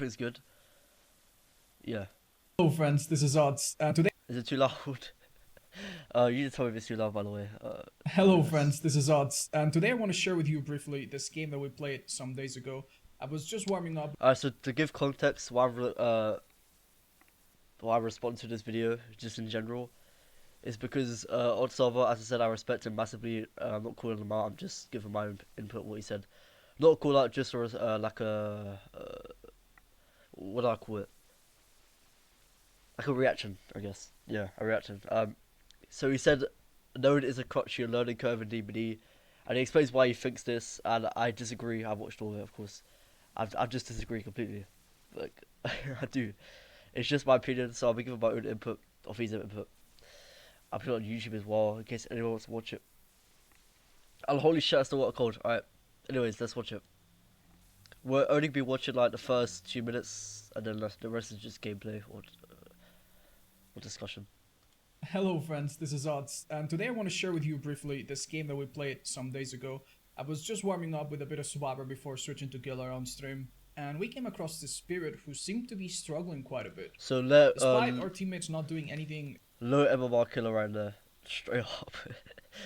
Feels good. Yeah. Hello friends, this is Odds. Today Is it too loud? You just told me if it's too loud, by the way. Hello Yes. friends, this is Odds. And today I want to share with you briefly this game that we played some days ago. I was just warming up. Alright, so to give context, why I respond to this video, just in general, is because Otzdarva, as I said, I respect him massively. I'm not calling him out. I'm just giving my own input. What he said, not a call out, just like a what do I call it? Like a reaction, I guess. Yeah, a reaction. So he said, "NOED is a crutch, your learning curve in DBD," and he explains why he thinks this, and I disagree. I watched all of it, of course. I just disagree completely. Like I do. It's just my opinion, so I'll be giving my own input of his input. I'll put it on YouTube as well in case anyone wants to watch it. And holy shit, I still got a cold. Alright. Anyways, let's watch it. We'll only be watching like the first 2 minutes, and then the rest is just gameplay or discussion. Hello friends, this is Odds. And today I want to share with you briefly this game that we played some days ago. I was just warming up with a bit of Survivor before switching to Killer on stream. And we came across this spirit who seemed to be struggling quite a bit. So Despite our teammates not doing anything low MMR killer right there, straight up.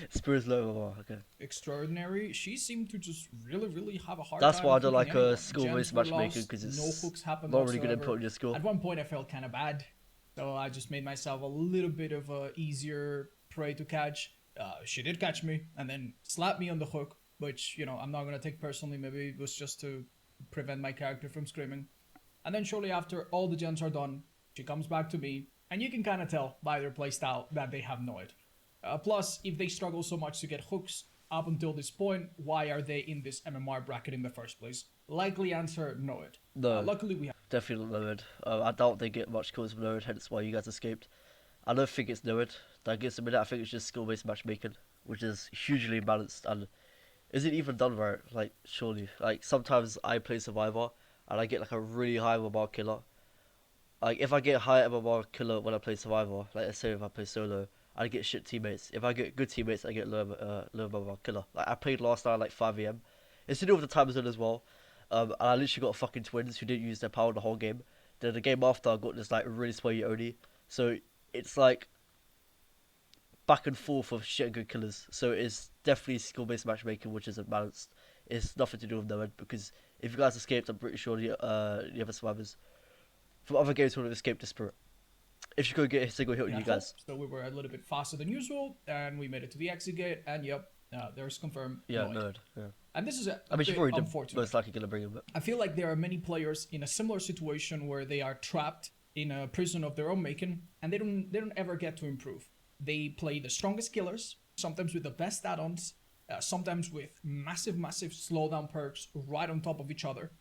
Spirit's low MMR. Okay. extraordinary, she seemed to just really have a hard That's time why I don't hooking like anyone. skill-based Gems were matchmaking lost, because no it's hooks happened not really good whatsoever. input on your skill. At one point I felt kind of bad, so I just made myself a little bit of a easier prey to catch. She did catch me and then slapped me on the hook, which, you know, I'm not gonna take personally. Maybe it was just to prevent my character from screaming. And then shortly after all the gens are done, she comes back to me, and you can kind of tell by their playstyle that they have NOED. Plus, if they struggle so much to get hooks up until this point, why are they in this MMR bracket in the first place? Likely answer, NOED. No, Luckily we have definitely not NOED. I doubt they get much kills with NOED, hence why you guys escaped. I don't think it's NOED. That gives a minute. I think it's just skill-based matchmaking, which is hugely imbalanced and isn't even done right. Like surely, like sometimes I play Survivor and I get like a really high MMR killer. Like if I get a high MMR killer when I play Survivor, like let's say if I play solo, I get shit teammates. If I get good teammates, I get low MMR killer. Like I played last night at like 5 a.m. It's to do with the time zone as well. And I literally got fucking twins who didn't use their power the whole game. Then the game after I got this like really sweaty Oni. So it's like back and forth of shit and good killers. So it's definitely skill based matchmaking, which isn't balanced. It's nothing to do with NOED because if you guys escaped, I'm pretty sure the other survivors from other games would have escaped the spirit. If you could get a single hit on you guys. So we were a little bit faster than usual, and we made it to the exit gate, and yep, there's confirmed Yeah, NOED. NOED. Yeah. And this is a I mean, bit you've already unfortunate. most likely gonna bring him. But I feel like there are many players in a similar situation where they are trapped in a prison of their own making, and they don't ever get to improve. They play the strongest killers, sometimes with the best add-ons, sometimes with massive slowdown perks right on top of each other,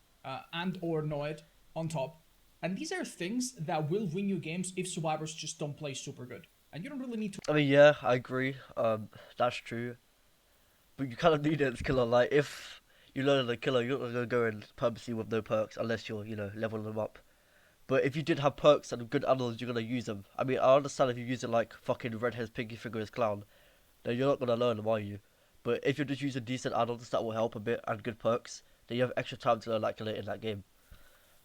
and or NOED on top. And these are things that will win you games if survivors just don't play super good. And you don't really need to. I mean, yeah, I agree. That's true. But you kind of need it as killer. Like if you learn a killer, you're not gonna go in purposely with no perks unless you're leveling them up. But if you did have perks and good add-ons, you're gonna use them. I mean, I understand if you're using like fucking redhead's pinky finger as clown, then you're not gonna learn them, are you? But if you're just using decent add-ons that will help a bit and good perks, then you have extra time to learn like killer in that game.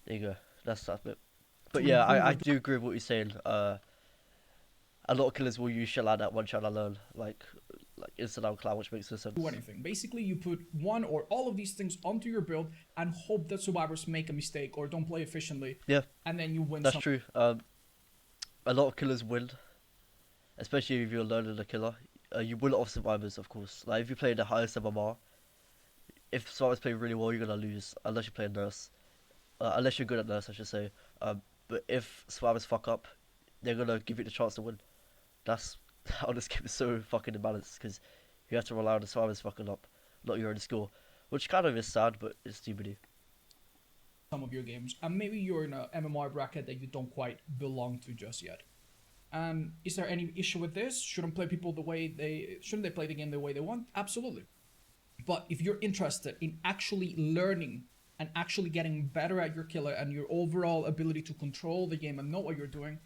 There you go. That's that bit. But yeah, I do agree with what you're saying. A lot of killers will use shit like that one shot I learn, like instant out clown, which makes no sense. Do anything. Basically, you put one or all of these things onto your build and hope that survivors make a mistake or don't play efficiently. Yeah, and then you win. that's true. A lot of killers win, especially if you're learning a killer. You win off survivors, of course. Like if you play the highest MMR, if survivors play really well, you're gonna lose unless you play a nurse. Unless you're good at nurse, I should say. But if survivors fuck up, they're gonna give you the chance to win. That's how this game is so fucking imbalanced because you have to rely on the survivors fucking up, not your own score, which kind of is sad, but it's TBD. Some of your games, and maybe you're in a MMR bracket that you don't quite belong to just yet. And is there any issue with this? Shouldn't play people the way shouldn't they play the game the way they want? Absolutely. But if you're interested in actually learning and actually getting better at your killer and your overall ability to control the game and know what you're doing,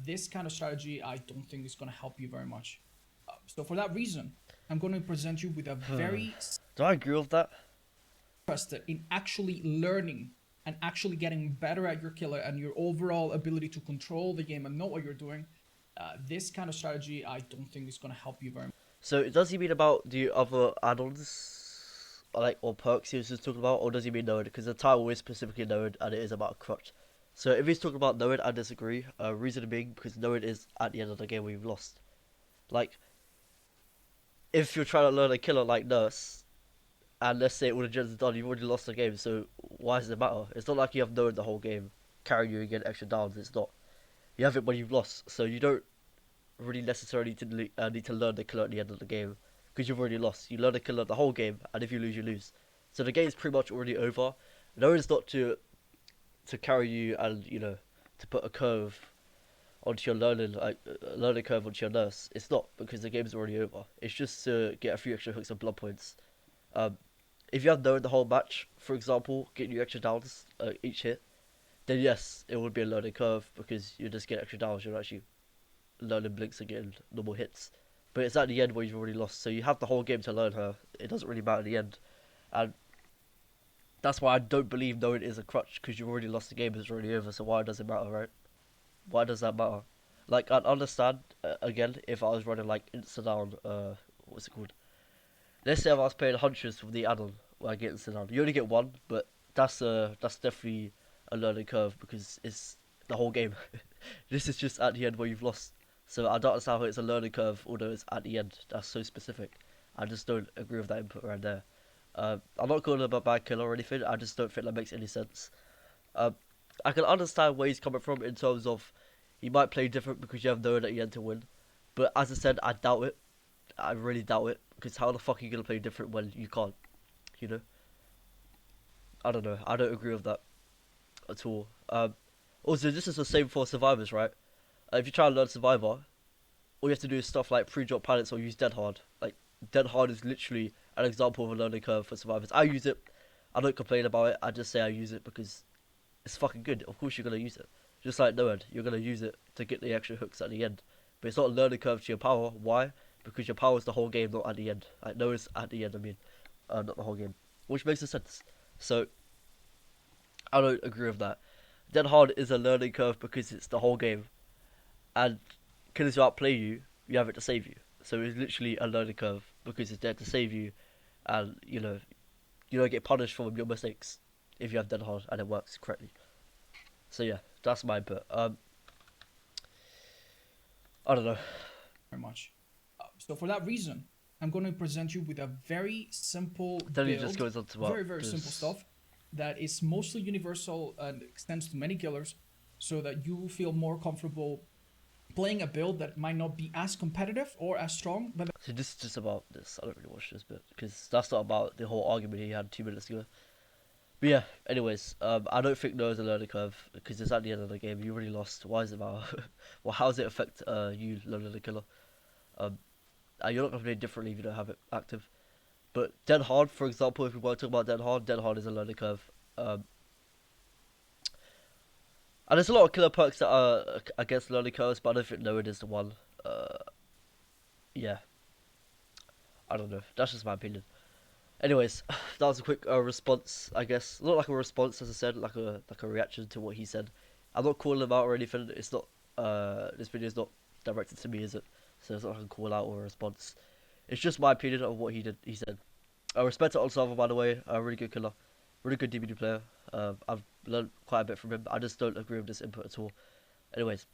this kind of strategy I don't think is going to help you very much. So for that reason, I'm going to present you with a very Do I agree with that? interested in actually learning and actually getting better at your killer and your overall ability to control the game and know what you're doing, this kind of strategy I don't think is going to help you very much. So does he mean about the other add-ons, or perks he was just talking about, or does he mean NOED? Because the title is specifically NOED and it is about a crutch. So if he's talking about NOED, I disagree. Reason being because NOED is at the end of the game where you've lost. Like, if you're trying to learn a killer like Nurse, and let's say all the gens are done, you've already lost the game. So why does it matter? It's not like you have NOED the whole game, carrying you and getting extra downs. It's not. You have it when you've lost, so you don't really necessarily need to learn the killer at the end of the game because you've already lost. You learn the killer the whole game, and if you lose, you lose. So the game's pretty much already over. No, it's not to carry you and to put a curve onto your learning curve onto your Nurse. It's not because the game's already over. It's just to get a few extra hooks and blood points. Um, if you have known the whole match, for example, getting you extra downs each hit, then yes, it would be a learning curve because you just get extra downs. You're actually learning blinks and getting normal hits. But it's at the end where you've already lost, so you have the whole game to learn her. It doesn't really matter at the end, and that's why I don't believe NOED is a crutch because you've already lost the game. It's already over. So why does it matter, right? Why does that matter? Like I'd understand again if I was running like instant down. What's it called? Let's say if I was playing huntress with the add-on where I get instant down. You only get one, but that's definitely a learning curve because it's the whole game. This is just at the end where you've lost. So I don't understand how it's a learning curve, although it's at the end. That's so specific. I just don't agree with that input right there. I'm not calling him a bad killer or anything. I just don't think that makes any sense. Um, I can understand where he's coming from in terms of he might play different because you have no one at the end to win. But as I said, I doubt it. I really doubt it because how the fuck are you gonna play different when you can't? You know. I don't know. I don't agree with that at all. Also, this is the same for survivors, right? If you try and learn survivor, all you have to do is stuff like pre-drop planets or use dead hard. Like dead hard is literally an example of a learning curve for survivors. I use it. I don't complain about it. I just say I use it because it's fucking good. Of course you're gonna use it. Just like NOED, you're gonna use it to get the extra hooks at the end. But it's not a learning curve to your power. Why? Because your power is the whole game, not at the end. Like NOED's at the end. I mean, not the whole game, which makes sense. So I don't agree with that. Dead hard is a learning curve because it's the whole game, and killers who outplay you, you have it to save you. So it's literally a learning curve because it's there to save you, and you don't get punished for your mistakes if you have dead hard and it works correctly. So yeah, that's my input. I don't know. Very much. So for that reason, I'm going to present you with a very simple Then he build, just goes on to what? very simple stuff that is mostly universal and extends to many killers, so that you feel more comfortable playing a build that might not be as competitive or as strong, but So this is just about this. I don't really watch this bit because that's not about the whole argument he had 2 minutes ago. But yeah, anyways, I don't think NOED's a learning curve because it's at the end of the game. You already lost. Why does it matter? Well, how does it affect you learning the killer? You're not gonna play differently if you don't have it active. But dead hard, for example, if we want to talk about dead hard is a learning curve. And there's a lot of killer perks that are against learning curves, but I don't think NOED is the one. Yeah, I don't know. That's just my opinion. Anyways, that was a quick response, I guess. Not like a response, as I said, like a reaction to what he said. I'm not calling him out or anything. It's not. This video is not directed to me, is it? So it's not like a call out or a response. It's just my opinion of what he did. He said. I respect Otzdarva, by the way. A really good killer, really good DBD player. I've learned quite a bit from him. I just don't agree with this input at all. Anyways,